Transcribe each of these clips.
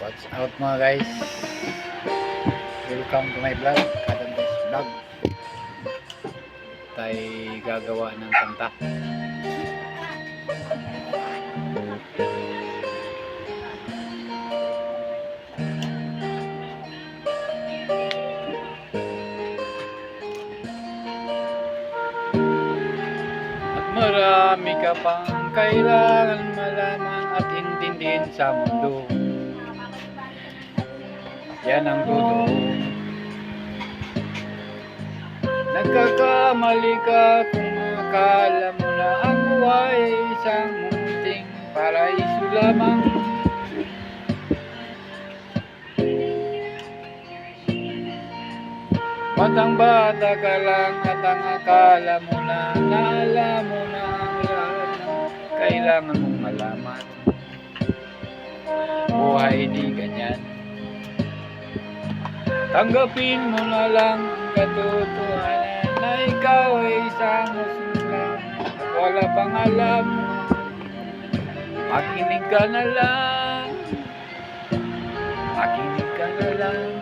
Watch out mga guys. Welcome to my vlog, Kadantes Vlog. Tayo gagawa ng kanta. At marami ka pang kailangan malaman at intindihin sa mundo. Yan ang totoo. Nagkakamali ka kung akala mo na ang buhay ay isang munting paraiso lamang. Batang bata ka lang at ang akala mo na alam mo na ang lahat ng kailangan mong malaman. Buhay di ganyan. Tanggapin mo na lang ang katotohanan na ikaw ay isang musulang at wala pang alam. Makinig ka na lang. Makinig ka na lang.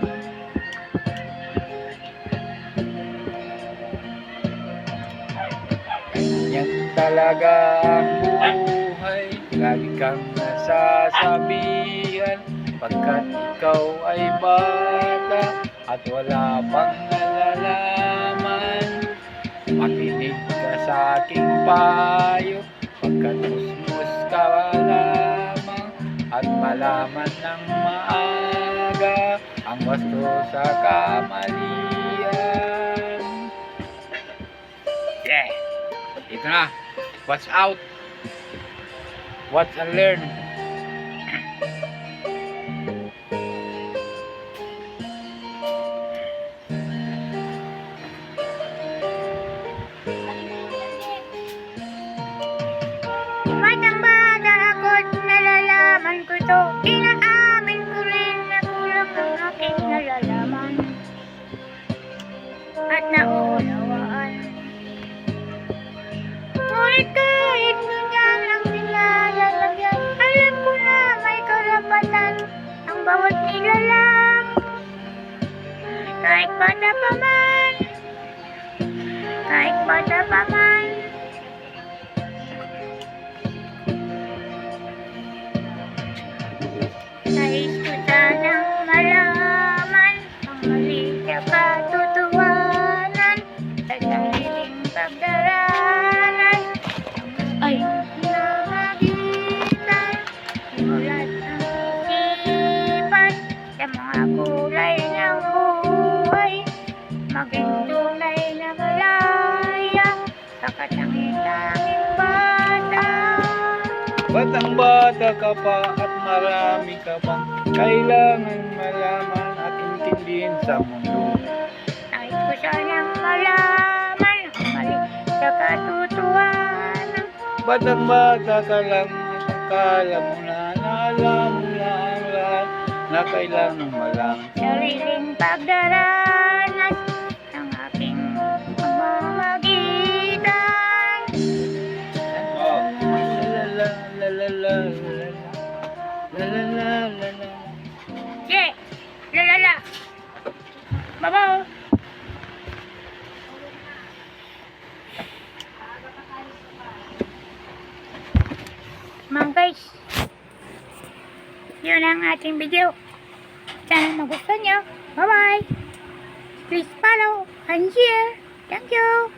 Ganyan talaga ang buhay. Lagi kang nasasabihan pagkat ikaw ay bata at wala pang nalalaman. Makinig ka sa aking payo pagkat musmus ka lamang at malaman ng maaga ang wasto sa kamalian. Yeah! Ito na. Watch out! Watch and learn. Inaamin ko rin na kulang ang aking nalalaman at nauunawaan. Ngunit kahit ganyan ang nilalagyan, alam ko na may karapatan ang bawat nilalang. Kahit bata pa man, kahit bata pa man. Nais ko sanang malaman ang mali sa katotohanan sa sariling pagdaranas ay namagitan mulat ng isipan sa mga kulay ng buhay maging tunay na malaya sa katangin-tanging bata. Batang bata ka pa at marami ka pang kailangan malaman at intindihin sa mundo. Nais ko sanang malaman ang mali sa katotohanan. Batang bata ka lang at akala mo na alam mo na ang lahat na kailangan malaman. Sariling pagdaranas ng aking pamamagitan. Oh, la la la la la la la la. Yeah! Lalala! Babaw! Mga guys, yun ang ating video. Sana magustuhan nyo. Bye bye! Please follow and share. Thank you!